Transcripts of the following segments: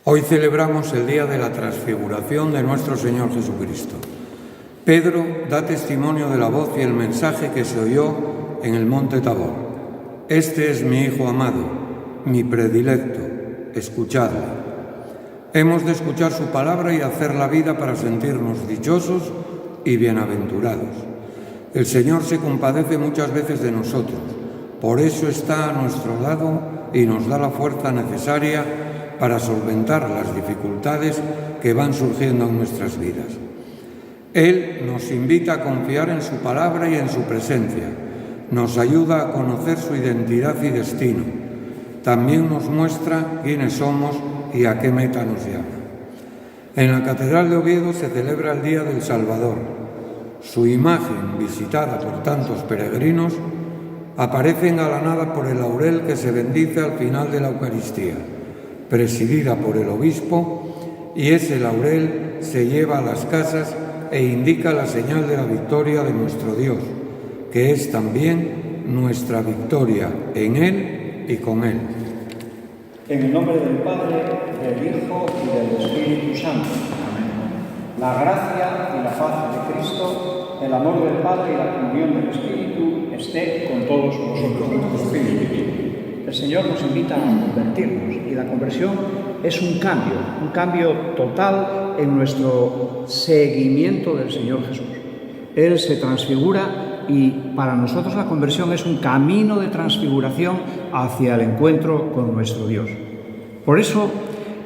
Hoy celebramos el día de la transfiguración de nuestro Señor Jesucristo. Pedro da testimonio de la voz y el mensaje que se oyó en el monte Tabor. Este es mi Hijo amado, mi predilecto, escuchadle. Hemos de escuchar su palabra y hacer la vida para sentirnos dichosos y bienaventurados. El Señor se compadece muchas veces de nosotros, por eso está a nuestro lado y nos da la fuerza necesaria para solventar las dificultades que van surgiendo en nuestras vidas. Él nos invita a confiar en su palabra y en su presencia, nos ayuda a conocer su identidad y destino, también nos muestra quiénes somos y a qué meta nos llama. En la Catedral de Oviedo se celebra el Día del Salvador. Su imagen, visitada por tantos peregrinos, aparece engalanada por el laurel que se bendice al final de la Eucaristía, presidida por el obispo, y ese laurel se lleva a las casas e indica la señal de la victoria de nuestro Dios, que es también nuestra victoria en Él y con Él. En el nombre del Padre, del Hijo y del Espíritu Santo. Amén. La gracia y la paz de Cristo, el amor del Padre y la comunión del Espíritu esté con todos vosotros. El Señor nos invita a convertirnos y la conversión es un cambio total en nuestro seguimiento del Señor Jesús. Él se transfigura y para nosotros la conversión es un camino de transfiguración hacia el encuentro con nuestro Dios. Por eso,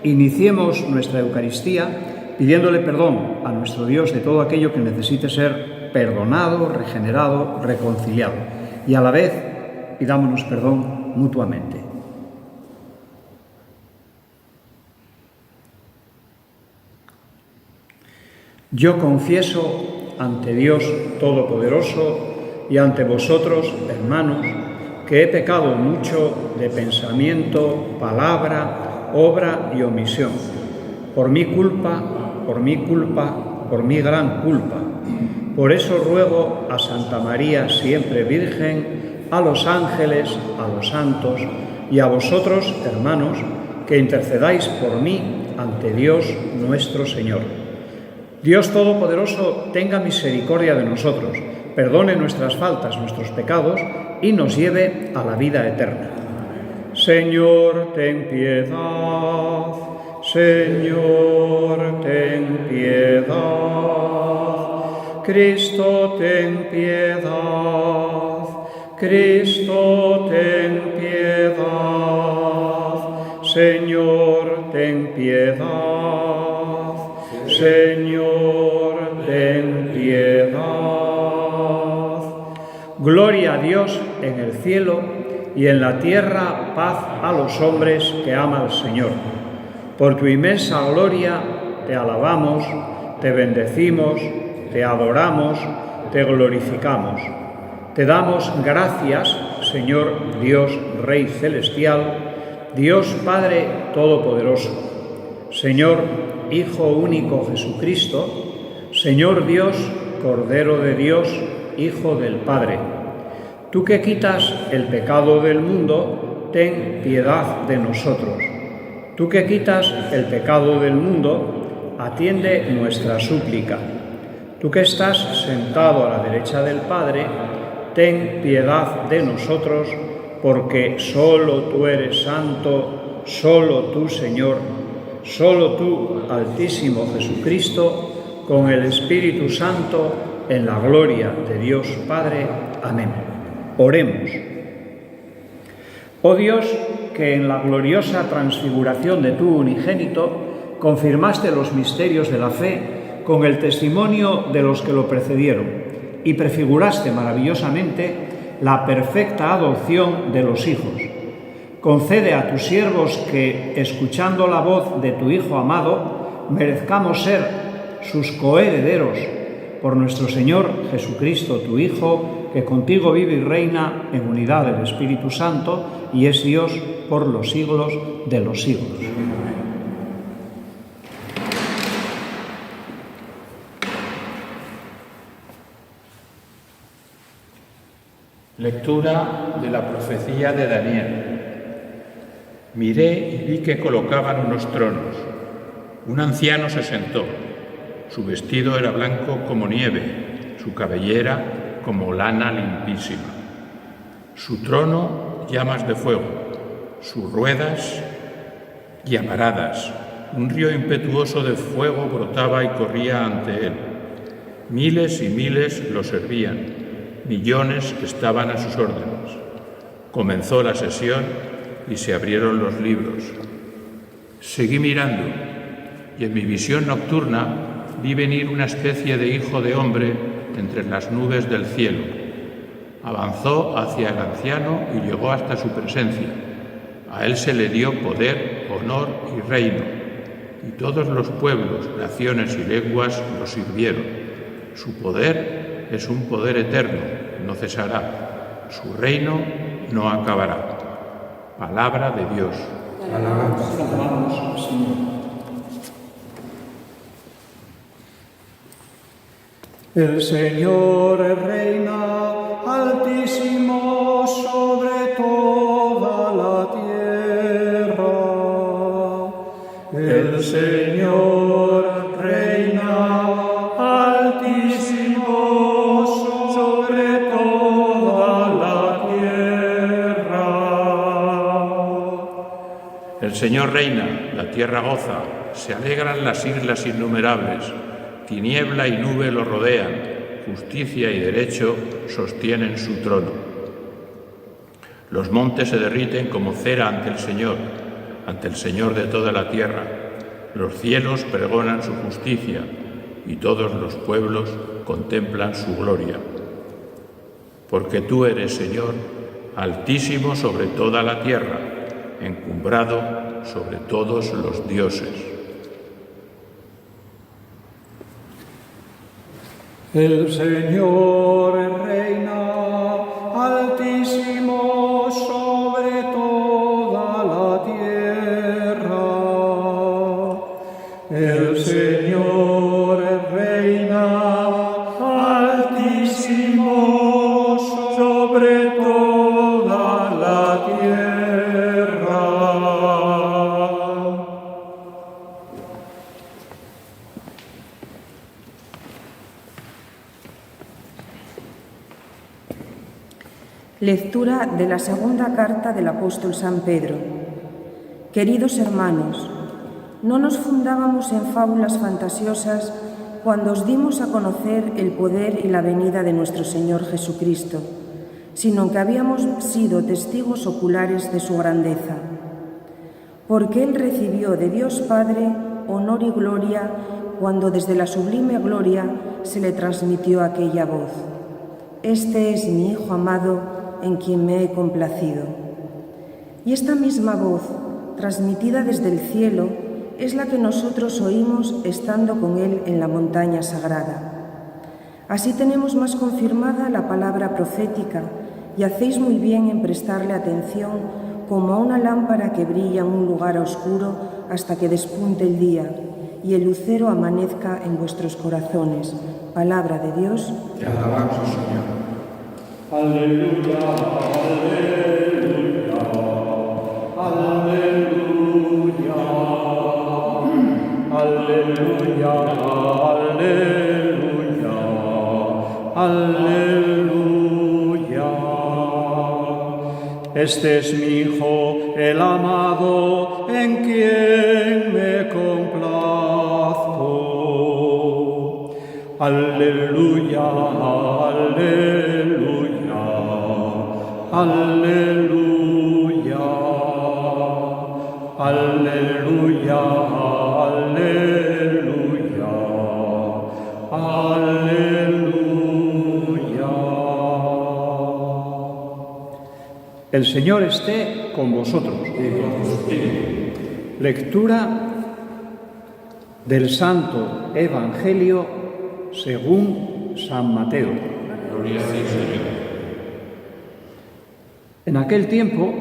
iniciemos nuestra Eucaristía pidiéndole perdón a nuestro Dios de todo aquello que necesite ser perdonado, regenerado, reconciliado. Y a la vez, pidámonos perdón mutuamente. Yo confieso ante Dios Todopoderoso y ante vosotros, hermanos, que he pecado mucho de pensamiento, palabra, obra y omisión, por mi culpa, por mi gran culpa. Por eso ruego a Santa María, siempre Virgen, a los ángeles, a los santos y a vosotros, hermanos, que intercedáis por mí ante Dios nuestro Señor. Dios Todopoderoso tenga misericordia de nosotros, perdone nuestras faltas, nuestros pecados y nos lleve a la vida eterna. Señor, ten piedad. Señor, ten piedad. Cristo, ten piedad. Cristo, ten piedad. Señor, ten piedad. Señor, ten piedad. Gloria a Dios en el cielo y en la tierra paz a los hombres que ama al Señor. Por tu inmensa gloria te alabamos, te bendecimos, te adoramos, te glorificamos. Te damos gracias, Señor Dios Rey Celestial, Dios Padre Todopoderoso, Señor Hijo único Jesucristo, Señor Dios, Cordero de Dios, Hijo del Padre. Tú que quitas el pecado del mundo, ten piedad de nosotros. Tú que quitas el pecado del mundo, atiende nuestra súplica. Tú que estás sentado a la derecha del Padre, ten piedad de nosotros, porque solo tú eres santo, solo tú, Señor, solo tú, Altísimo Jesucristo, con el Espíritu Santo, en la gloria de Dios Padre. Amén. Oremos. Oh Dios, que en la gloriosa transfiguración de tu unigénito confirmaste los misterios de la fe con el testimonio de los que lo precedieron y prefiguraste maravillosamente la perfecta adopción de los hijos. Concede a tus siervos que, escuchando la voz de tu Hijo amado, merezcamos ser sus coherederos por nuestro Señor Jesucristo, tu Hijo, que contigo vive y reina en unidad del Espíritu Santo y es Dios por los siglos de los siglos. Lectura de la profecía de Daniel. Miré y vi que colocaban unos tronos. Un anciano se sentó. Su vestido era blanco como nieve, su cabellera como lana limpísima. Su trono, llamas de fuego, sus ruedas, llamaradas. Un río impetuoso de fuego brotaba y corría ante él. Miles y miles lo servían, millones estaban a sus órdenes. Comenzó la sesión y se abrieron los libros. Seguí mirando y en mi visión nocturna vi venir una especie de hijo de hombre entre las nubes del cielo. Avanzó hacia el anciano y llegó hasta su presencia. A él se le dio poder, honor y reino, y todos los pueblos, naciones y lenguas lo sirvieron. Su poder es un poder eterno, no cesará. Su reino no acabará. Palabra de Dios. Alabamos, Señor. El Señor reina altísimo sobre toda la tierra. El Señor reina altísimo sobre toda la tierra. El Señor reina, la tierra goza, se alegran las islas innumerables. Tiniebla y nube lo rodean, justicia y derecho sostienen su trono. Los montes se derriten como cera ante el Señor de toda la tierra. Los cielos pregonan su justicia y todos los pueblos contemplan su gloria. Porque tú eres, Señor, altísimo sobre toda la tierra, encumbrado sobre todos los dioses. El Señor reina altísimo sobre toda la tierra. El Señor reina altísimo sobre toda la tierra. Lectura de la segunda carta del apóstol San Pedro. Queridos hermanos, no nos fundábamos en fábulas fantasiosas cuando os dimos a conocer el poder y la venida de nuestro Señor Jesucristo, sino que habíamos sido testigos oculares de su grandeza. Porque Él recibió de Dios Padre honor y gloria cuando desde la sublime gloria se le transmitió aquella voz: Este es mi Hijo amado, en quien me he complacido. Y esta misma voz, transmitida desde el cielo, es la que nosotros oímos estando con Él en la montaña sagrada. Así tenemos más confirmada la palabra profética, y hacéis muy bien en prestarle atención como a una lámpara que brilla en un lugar oscuro hasta que despunte el día y el lucero amanezca en vuestros corazones. Palabra de Dios. Te alabamos, Señor. Aleluya, aleluya, aleluya, aleluya, aleluya, aleluya. Este es mi Hijo, el amado, en quien me complazco. Aleluya, aleluya. Aleluya, aleluya, aleluya, aleluya. El Señor esté con vosotros. Lectura del Santo Evangelio según San Mateo. Gloria a ti, Señor. En aquel tiempo,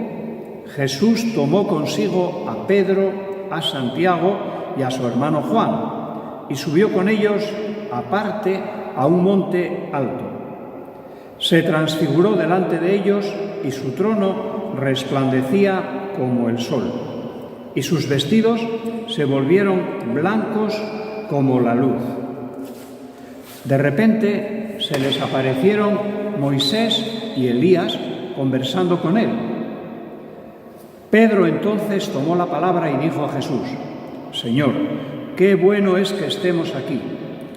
Jesús tomó consigo a Pedro, a Santiago y a su hermano Juan, y subió con ellos aparte a un monte alto. Se transfiguró delante de ellos y su trono resplandecía como el sol, y sus vestidos se volvieron blancos como la luz. De repente se les aparecieron Moisés y Elías conversando con él. Pedro entonces tomó la palabra y dijo a Jesús: Señor, qué bueno es que estemos aquí.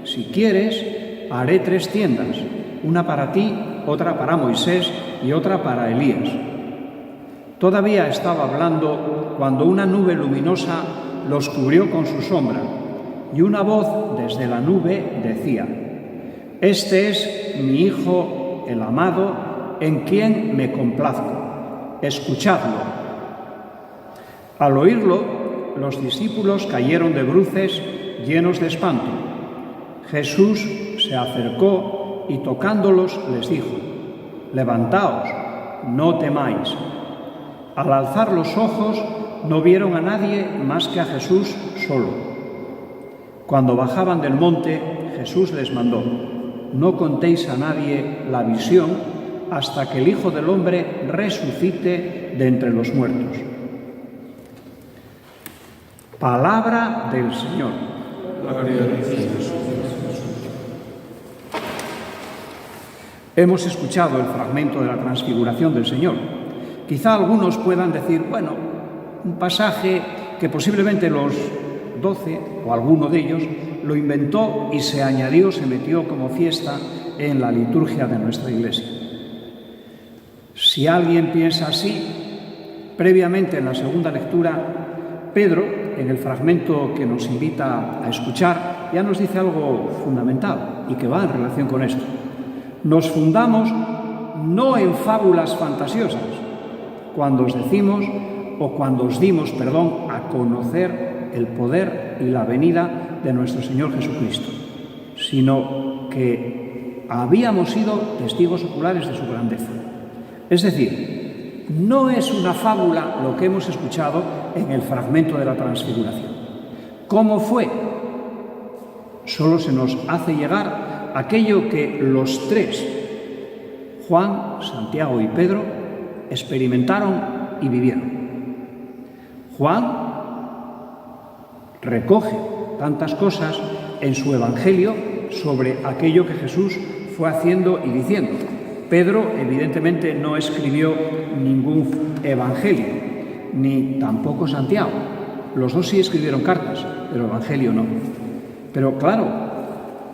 Si quieres, haré 3 tiendas, una para ti, otra para Moisés y otra para Elías. Todavía estaba hablando cuando una nube luminosa los cubrió con su sombra, y una voz desde la nube decía: Este es mi Hijo, el amado, en quien me complazco. Escuchadlo. Al oírlo, los discípulos cayeron de bruces llenos de espanto. Jesús se acercó y tocándolos les dijo: Levantaos, no temáis. Al alzar los ojos no vieron a nadie más que a Jesús solo. Cuando bajaban del monte, Jesús les mandó: No contéis a nadie la visión hasta que el Hijo del Hombre resucite de entre los muertos. Palabra del Señor. Gloria a ti, Jesús. Hemos escuchado el fragmento de la transfiguración del Señor. Quizá algunos puedan decir, bueno, un pasaje que posiblemente los 12 o alguno de ellos lo inventó y se añadió, se metió como fiesta en la liturgia de nuestra Iglesia. Si alguien piensa así, previamente en la segunda lectura, Pedro, en el fragmento que nos invita a escuchar, ya nos dice algo fundamental y que va en relación con esto. Nos fundamos no en fábulas fantasiosas, cuando os dimos a conocer el poder y la venida de nuestro Señor Jesucristo, sino que habíamos sido testigos oculares de su grandeza. Es decir, no es una fábula lo que hemos escuchado en el fragmento de la transfiguración. ¿Cómo fue? Solo se nos hace llegar aquello que los 3, Juan, Santiago y Pedro, experimentaron y vivieron. Juan recoge tantas cosas en su Evangelio sobre aquello que Jesús fue haciendo y diciendo. Pedro, evidentemente, no escribió ningún Evangelio, ni tampoco Santiago. Los 2 sí escribieron cartas, pero Evangelio no. Pero claro,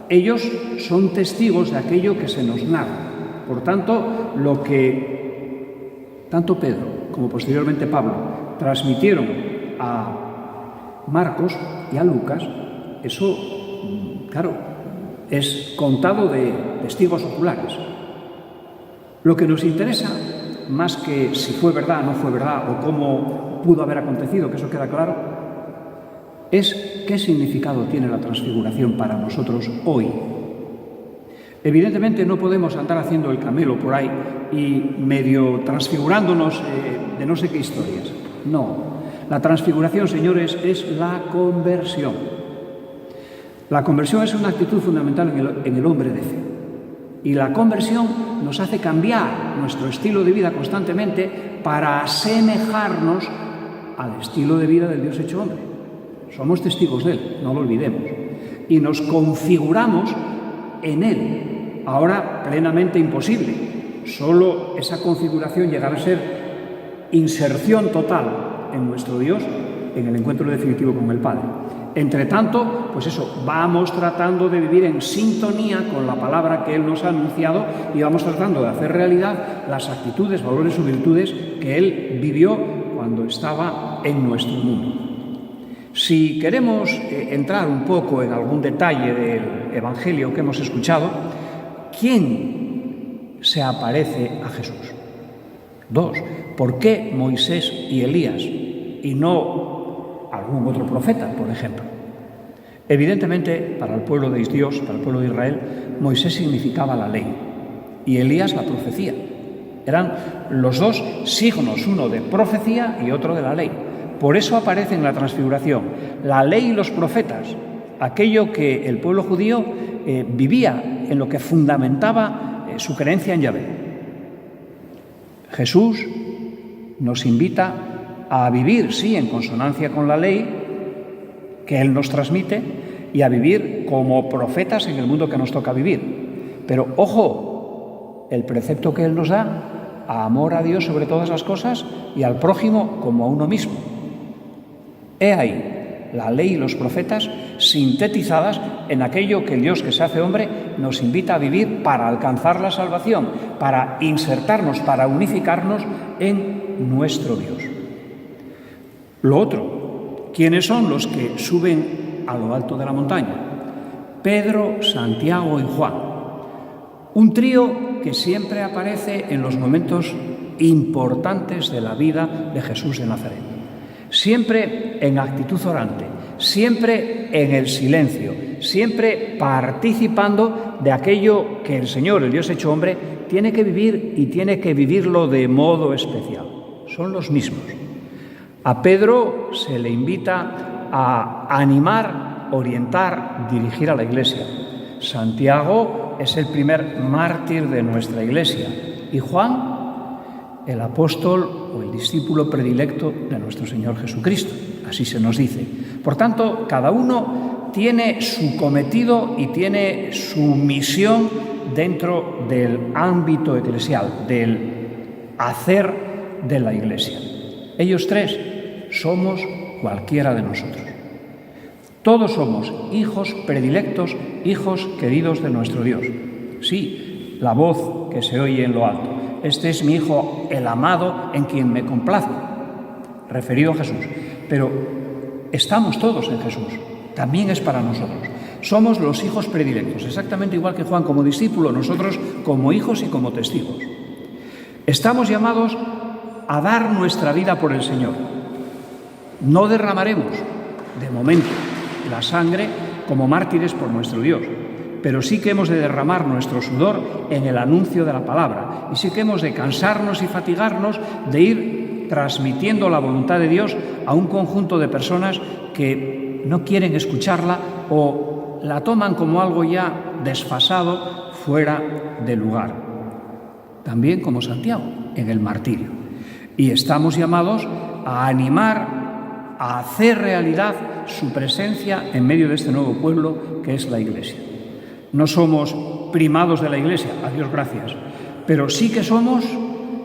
ellos son testigos de aquello que se nos narra. Por tanto, lo que tanto Pedro como posteriormente Pablo transmitieron a Marcos y a Lucas, eso, claro, es contado de testigos oculares. Lo que nos interesa, más que si fue verdad o no fue verdad, o cómo pudo haber acontecido, que eso queda claro, es qué significado tiene la transfiguración para nosotros hoy. Evidentemente no podemos andar haciendo el camelo por ahí y medio transfigurándonos de no sé qué historias. No, la transfiguración, señores, es la conversión. La conversión es una actitud fundamental en el hombre de fe. Y la conversión nos hace cambiar nuestro estilo de vida constantemente para asemejarnos al estilo de vida del Dios hecho hombre. Somos testigos de Él, no lo olvidemos. Y nos configuramos en Él, ahora plenamente imposible. Solo esa configuración llegará a ser inserción total en nuestro Dios en el encuentro definitivo con el Padre. Entre tanto, pues eso, vamos tratando de vivir en sintonía con la palabra que Él nos ha anunciado y vamos tratando de hacer realidad las actitudes, valores o virtudes que Él vivió cuando estaba en nuestro mundo. Si queremos entrar un poco en algún detalle del Evangelio que hemos escuchado, ¿quién se aparece a Jesús? 2. ¿Por qué Moisés y Elías y no algún otro profeta, por ejemplo? Evidentemente, para el pueblo de Dios, para el pueblo de Israel, Moisés significaba la ley y Elías la profecía. Eran los 2 signos, uno de profecía y otro de la ley. Por eso aparece en la transfiguración la ley y los profetas, aquello que el pueblo judío vivía, en lo que fundamentaba su creencia en Yahvé. Jesús nos invita a vivir, sí, en consonancia con la ley que Él nos transmite y a vivir como profetas en el mundo que nos toca vivir. Pero, ojo, el precepto que Él nos da, a amor a Dios sobre todas las cosas y al prójimo como a uno mismo. He ahí la ley y los profetas sintetizadas en aquello que el Dios que se hace hombre nos invita a vivir para alcanzar la salvación, para insertarnos, para unificarnos en nuestro Dios. Lo otro, ¿quiénes son los que suben a lo alto de la montaña? Pedro, Santiago y Juan. Un trío que siempre aparece en los momentos importantes de la vida de Jesús de Nazaret. Siempre en actitud orante, siempre en el silencio, siempre participando de aquello que el Señor, el Dios hecho hombre, tiene que vivir y tiene que vivirlo de modo especial. Son los mismos. A Pedro se le invita a animar, orientar, dirigir a la Iglesia. Santiago es el primer mártir de nuestra Iglesia. Y Juan, el apóstol o el discípulo predilecto de nuestro Señor Jesucristo. Así se nos dice. Por tanto, cada uno tiene su cometido y tiene su misión dentro del ámbito eclesial, del hacer de la Iglesia. Ellos tres somos cualquiera de nosotros. Todos somos hijos predilectos, hijos queridos de nuestro Dios. Sí, la voz que se oye en lo alto. Este es mi Hijo, el amado, en quien me complazco, referido a Jesús. Pero estamos todos en Jesús, también es para nosotros. Somos los hijos predilectos, exactamente igual que Juan como discípulo, nosotros como hijos y como testigos. Estamos llamados a dar nuestra vida por el Señor. No derramaremos, de momento, la sangre como mártires por nuestro Dios, pero sí que hemos de derramar nuestro sudor en el anuncio de la palabra y sí que hemos de cansarnos y fatigarnos de ir transmitiendo la voluntad de Dios a un conjunto de personas que no quieren escucharla o la toman como algo ya desfasado, fuera de lugar. También como Santiago, en el martirio. Y estamos llamados a animar, a hacer realidad su presencia en medio de este nuevo pueblo que es la Iglesia. No somos primados de la Iglesia, a Dios gracias, pero sí que somos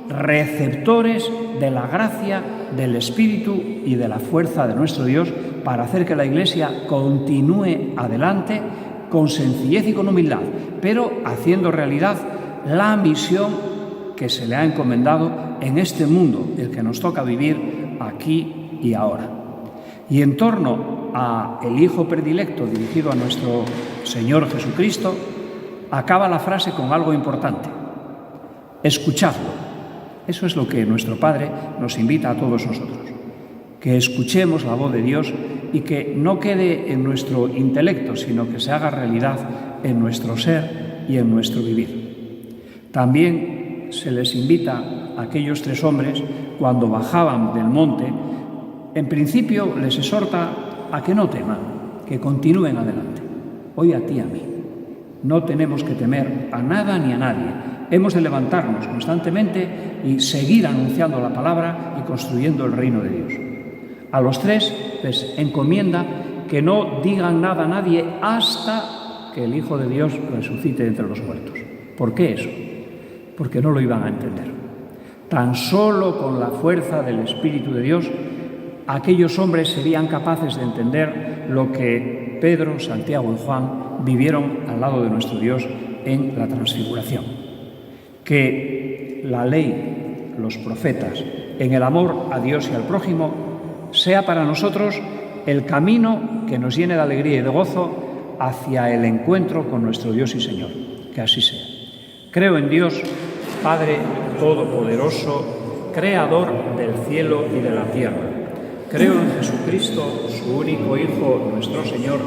receptores de la gracia, del Espíritu y de la fuerza de nuestro Dios para hacer que la Iglesia continúe adelante con sencillez y con humildad, pero haciendo realidad la misión que se le ha encomendado en este mundo, el que nos toca vivir aquí y ahora. Y en torno a el Hijo predilecto dirigido a nuestro Señor Jesucristo, acaba la frase con algo importante. Escuchadlo. Eso es lo que nuestro Padre nos invita a todos nosotros. Que escuchemos la voz de Dios y que no quede en nuestro intelecto, sino que se haga realidad en nuestro ser y en nuestro vivir. También se les invita a aquellos tres hombres, cuando bajaban del monte, en principio les exhorta a que no teman, que continúen adelante. Hoy a ti y a mí. No tenemos que temer a nada ni a nadie. Hemos de levantarnos constantemente y seguir anunciando la palabra y construyendo el reino de Dios. A los tres les encomienda que no digan nada a nadie hasta que el Hijo de Dios resucite entre los muertos. ¿Por qué eso? Porque no lo iban a entender. Tan solo con la fuerza del Espíritu de Dios, aquellos hombres serían capaces de entender lo que Pedro, Santiago y Juan vivieron al lado de nuestro Dios en la transfiguración. Que la ley, los profetas, en el amor a Dios y al prójimo, sea para nosotros el camino que nos llene de alegría y de gozo hacia el encuentro con nuestro Dios y Señor. Que así sea. Creo en Dios, Padre Todopoderoso, Creador del cielo y de la tierra. Creo en Jesucristo, su único Hijo, nuestro Señor,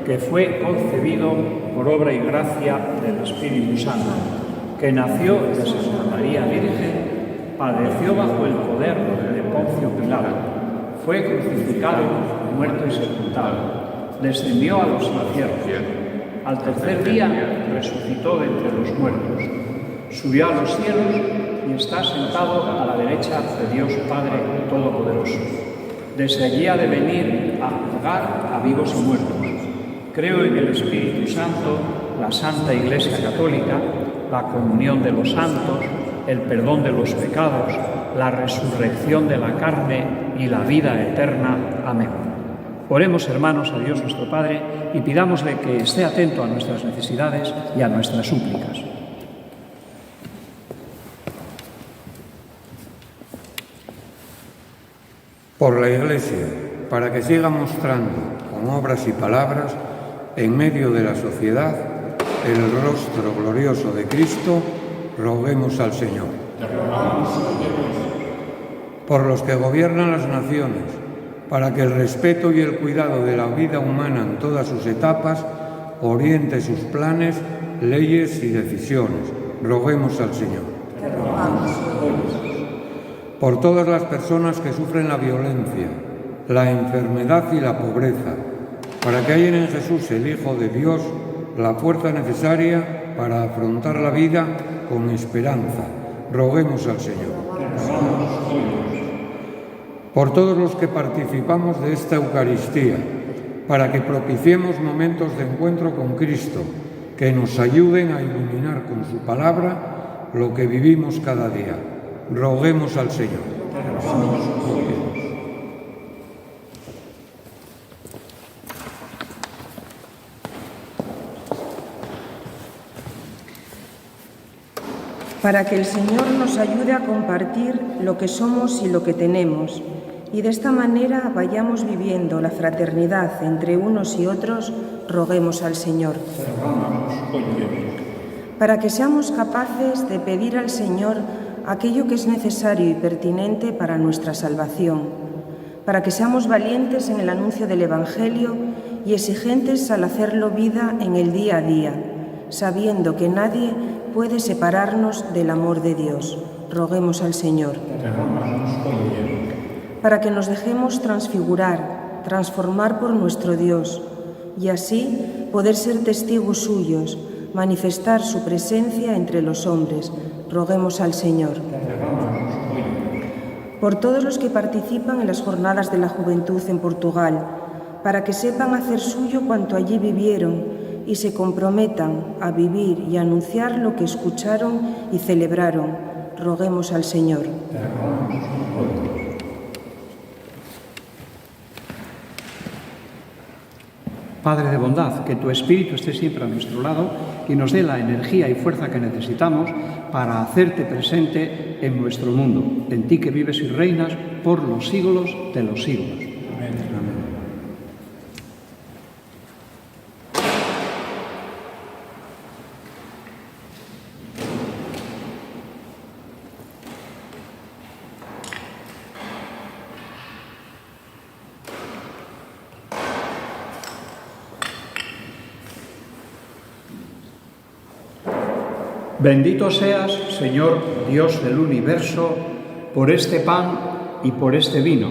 que fue concebido por obra y gracia del Espíritu Santo, que nació de Santa María Virgen, padeció bajo el poder de Poncio Pilato, fue crucificado, muerto y sepultado, descendió a los infiernos, al tercer día resucitó de entre los muertos, subió a los cielos y está sentado a la derecha de Dios Padre Todopoderoso. Desde allí ha de venir a juzgar a vivos y muertos. Creo en el Espíritu Santo, la Santa Iglesia Católica, la comunión de los santos, el perdón de los pecados, la resurrección de la carne y la vida eterna. Amén. Oremos, hermanos, a Dios nuestro Padre y pidámosle que esté atento a nuestras necesidades y a nuestras súplicas. Por la Iglesia, para que siga mostrando con obras y palabras en medio de la sociedad el rostro glorioso de Cristo, roguemos al Señor. Por los que gobiernan las naciones, para que el respeto y el cuidado de la vida humana en todas sus etapas oriente sus planes, leyes y decisiones, roguemos al Señor. Por todas las personas que sufren la violencia, la enfermedad y la pobreza, para que hallen en Jesús, el Hijo de Dios, la fuerza necesaria para afrontar la vida con esperanza, roguemos al Señor. Por todos los que participamos de esta Eucaristía, para que propiciemos momentos de encuentro con Cristo, que nos ayuden a iluminar con su palabra lo que vivimos cada día. Roguemos al Señor. Para que el Señor nos ayude a compartir lo que somos y lo que tenemos, y de esta manera vayamos viviendo la fraternidad entre unos y otros, roguemos al Señor. Para que seamos capaces de pedir al Señor aquello que es necesario y pertinente para nuestra salvación, para que seamos valientes en el anuncio del Evangelio y exigentes al hacerlo vida en el día a día, sabiendo que nadie puede separarnos del amor de Dios. Roguemos al Señor. Para que nos dejemos transfigurar, transformar por nuestro Dios, y así poder ser testigos suyos, manifestar su presencia entre los hombres. Roguemos al Señor. Por todos los que participan en las jornadas de la juventud en Portugal, para que sepan hacer suyo cuanto allí vivieron y se comprometan a vivir y a anunciar lo que escucharon y celebraron. Roguemos al Señor. Padre de bondad, que tu Espíritu esté siempre a nuestro lado y nos dé la energía y fuerza que necesitamos para hacerte presente en nuestro mundo, en ti que vives y reinas por los siglos de los siglos. Amén. Bendito seas, Señor Dios del universo, por este pan y por este vino,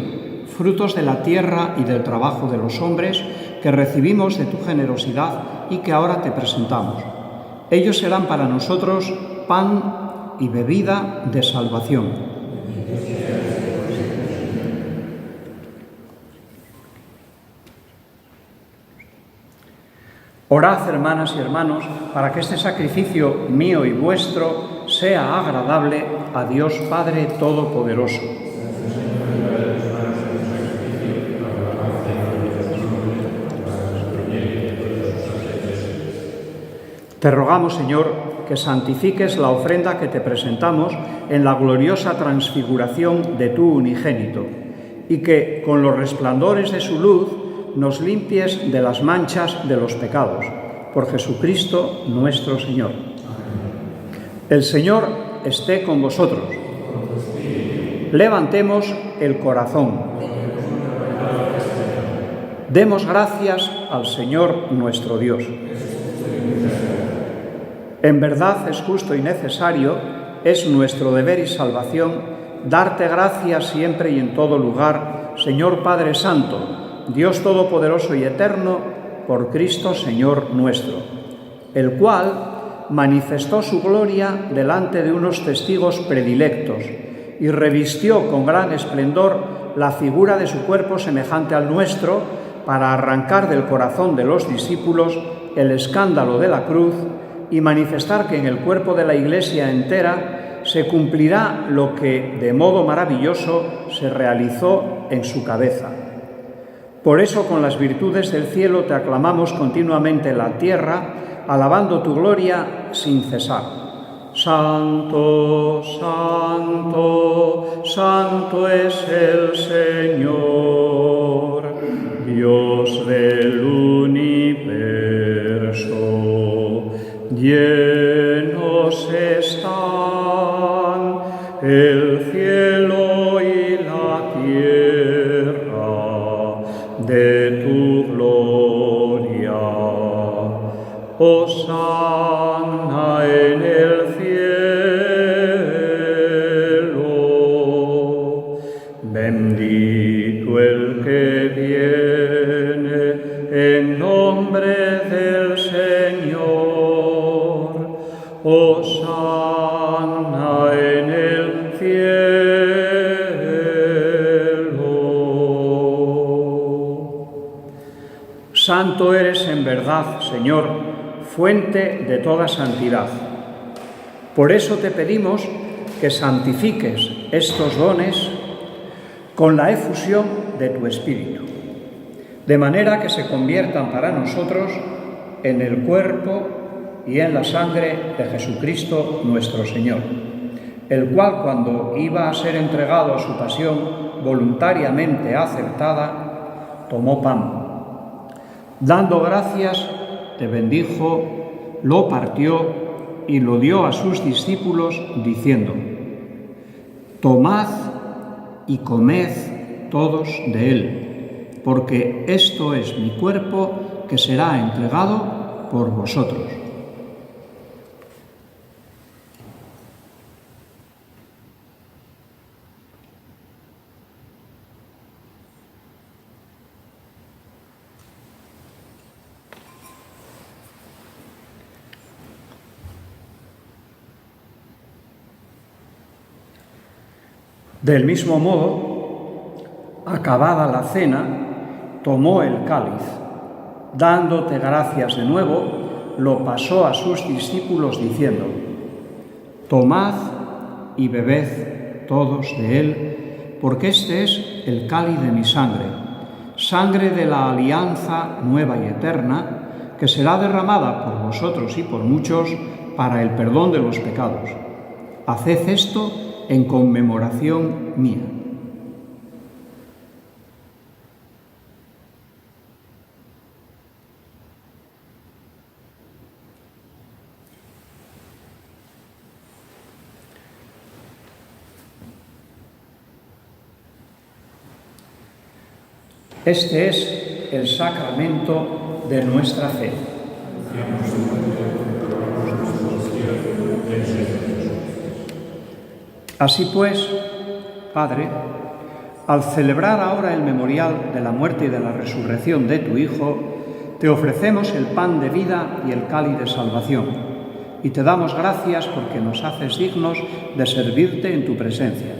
frutos de la tierra y del trabajo de los hombres que recibimos de tu generosidad y que ahora te presentamos. Ellos serán para nosotros pan y bebida de salvación. Orad, hermanas y hermanos, para que este sacrificio mío y vuestro sea agradable a Dios Padre Todopoderoso. Te rogamos, Señor, que santifiques la ofrenda que te presentamos en la gloriosa transfiguración de tu unigénito, y que, con los resplandores de su luz, nos limpies de las manchas de los pecados. Por Jesucristo nuestro Señor. El Señor esté con vosotros. Levantemos el corazón. Demos gracias al Señor nuestro Dios. En verdad es justo y necesario, es nuestro deber y salvación, darte gracias siempre y en todo lugar, Señor Padre Santo, Dios Todopoderoso y Eterno, por Cristo Señor nuestro, el cual, manifestó su gloria delante de unos testigos predilectos y revistió con gran esplendor la figura de su cuerpo semejante al nuestro para arrancar del corazón de los discípulos el escándalo de la cruz y manifestar que en el cuerpo de la Iglesia entera se cumplirá lo que de modo maravilloso se realizó en su cabeza. Por eso, con las virtudes del cielo te aclamamos continuamente en la tierra, alabando tu gloria sin cesar. Santo, santo, santo es el Señor, Dios del universo. Llenos están el cielo y la tierra de tu gloria. Hosana en el cielo. Bendito el que viene en nombre del Señor. Hosana en el cielo. Santo eres en verdad, Señor, fuente de toda santidad. Por eso te pedimos que santifiques estos dones con la efusión de tu Espíritu, de manera que se conviertan para nosotros en el cuerpo y en la sangre de Jesucristo nuestro Señor, el cual, cuando iba a ser entregado a su pasión voluntariamente aceptada, tomó pan. Dando gracias, te bendijo, lo partió y lo dio a sus discípulos, diciendo: Tomad y comed todos de él, porque esto es mi cuerpo que será entregado por vosotros. Del mismo modo, acabada la cena, tomó el cáliz, dándote gracias de nuevo, lo pasó a sus discípulos diciendo: Tomad y bebed todos de él, porque este es el cáliz de mi sangre, sangre de la alianza nueva y eterna, que será derramada por vosotros y por muchos para el perdón de los pecados. Haced esto en conmemoración mía. Este es el sacramento de nuestra fe. Así pues, Padre, al celebrar ahora el memorial de la muerte y de la resurrección de tu Hijo, te ofrecemos el pan de vida y el cáliz de salvación, y te damos gracias porque nos haces dignos de servirte en tu presencia.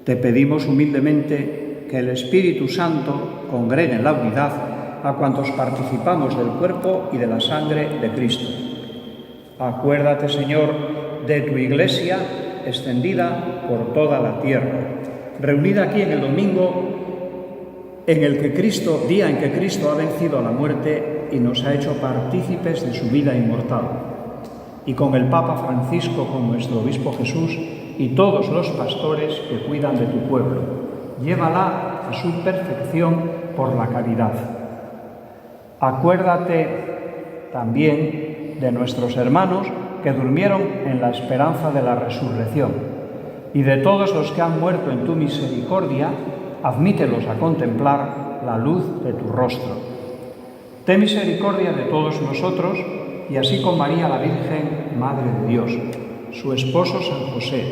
Te pedimos humildemente que el Espíritu Santo congregue en la unidad a cuantos participamos del cuerpo y de la sangre de Cristo. Acuérdate, Señor, de tu Iglesia extendida por toda la tierra, reunida aquí en el domingo día en que Cristo ha vencido a la muerte y nos ha hecho partícipes de su vida inmortal, y con el Papa Francisco, con nuestro Obispo Jesús y todos los pastores que cuidan de tu pueblo. Llévala a su perfección por la caridad. Acuérdate también de nuestros hermanos que durmieron en la esperanza de la resurrección, y de todos los que han muerto en tu misericordia, admítelos a contemplar la luz de tu rostro. Ten misericordia de todos nosotros, y así con María la Virgen, Madre de Dios, su esposo San José,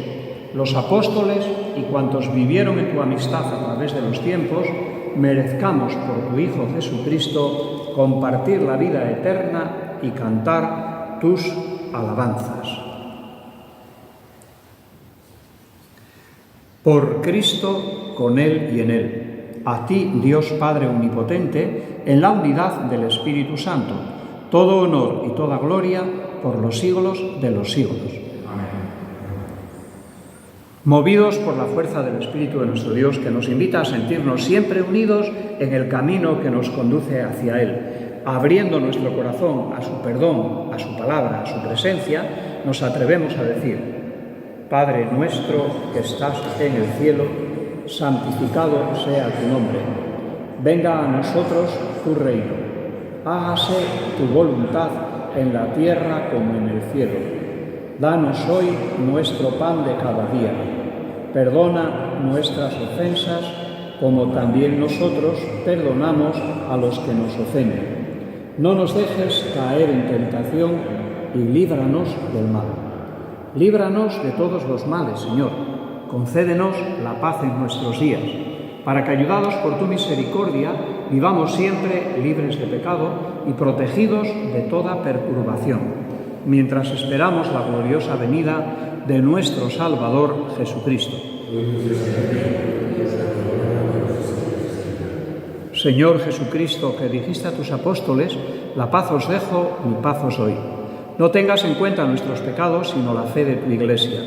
los apóstoles y cuantos vivieron en tu amistad a través de los tiempos, merezcamos por tu Hijo Jesucristo compartir la vida eterna y cantar tus alabanzas. Por Cristo, con Él y en Él, a ti, Dios Padre Omnipotente, en la unidad del Espíritu Santo, todo honor y toda gloria por los siglos de los siglos. Amén. Movidos por la fuerza del Espíritu de nuestro Dios, que nos invita a sentirnos siempre unidos en el camino que nos conduce hacia Él, abriendo nuestro corazón a su perdón, a su palabra, a su presencia, nos atrevemos a decir: Padre nuestro que estás en el cielo, santificado sea tu nombre. Venga a nosotros tu reino. Hágase tu voluntad en la tierra como en el cielo. Danos hoy nuestro pan de cada día. Perdona nuestras ofensas, como también nosotros perdonamos a los que nos ofenden. No nos dejes caer en tentación y líbranos del mal. Líbranos de todos los males, Señor. Concédenos la paz en nuestros días, para que, ayudados por tu misericordia, vivamos siempre libres de pecado y protegidos de toda perturbación, mientras esperamos la gloriosa venida de nuestro Salvador Jesucristo. Señor Jesucristo, que dijiste a tus apóstoles: la paz os dejo, mi paz os doy. No tengas en cuenta nuestros pecados, sino la fe de tu Iglesia,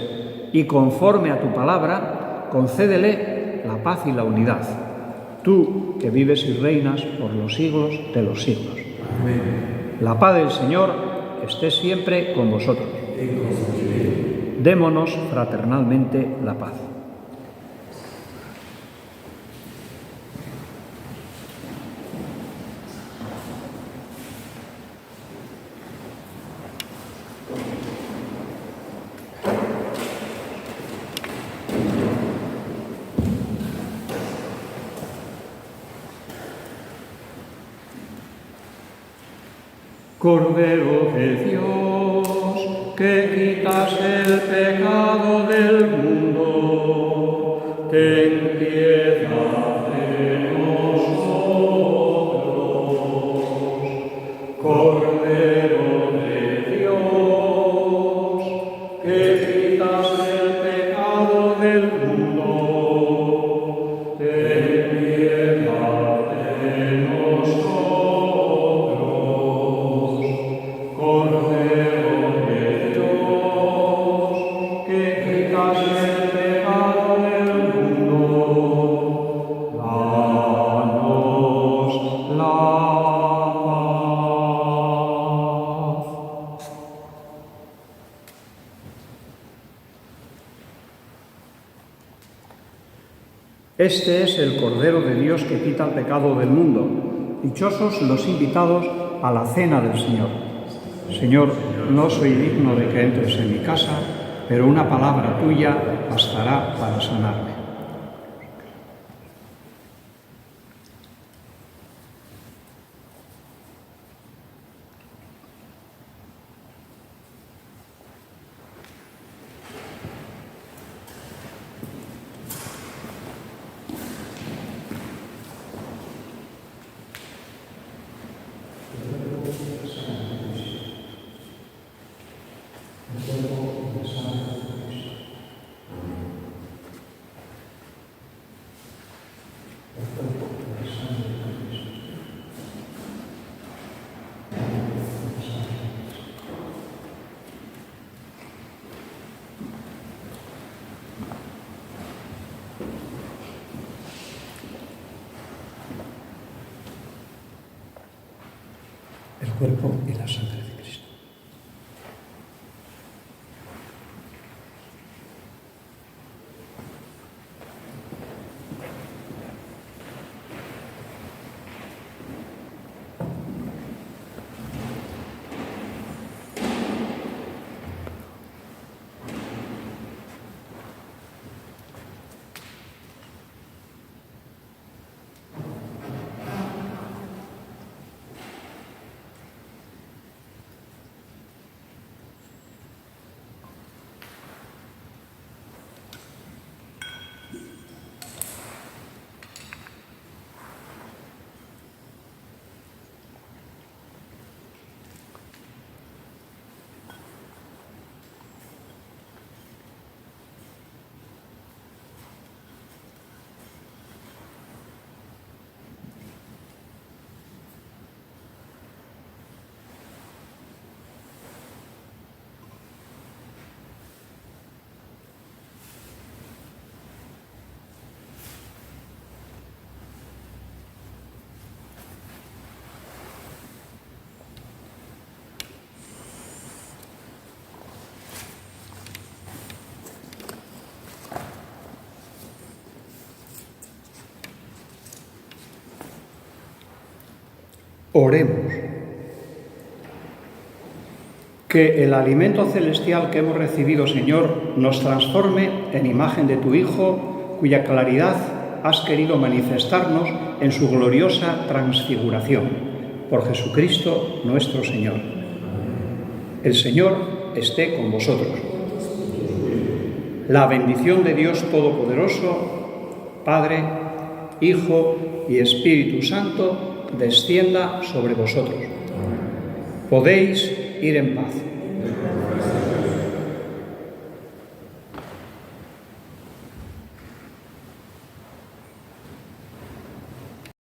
y conforme a tu palabra, concédele la paz y la unidad. Tú, que vives y reinas por los siglos de los siglos. Amén. La paz del Señor esté siempre con vosotros. Démonos fraternalmente la paz. Cordero de Dios, que quitas el pecado del mundo, ten piedad de nosotros. Cordero de Dios, que quitas el pecado del mundo, ten piedad de nosotros. Este es el Cordero de Dios que quita el pecado del mundo. Dichosos los invitados a la cena del Señor. Señor, no soy digno de que entres en mi casa, pero una palabra tuya bastará para sanarme. El cuerpo y la sangre de Cristo. Oremos. Que el alimento celestial que hemos recibido, Señor, nos transforme en imagen de tu Hijo, cuya claridad has querido manifestarnos en su gloriosa transfiguración. Por Jesucristo nuestro Señor. El Señor esté con vosotros. La bendición de Dios Todopoderoso, Padre, Hijo y Espíritu Santo, descienda sobre vosotros. Podéis ir en paz.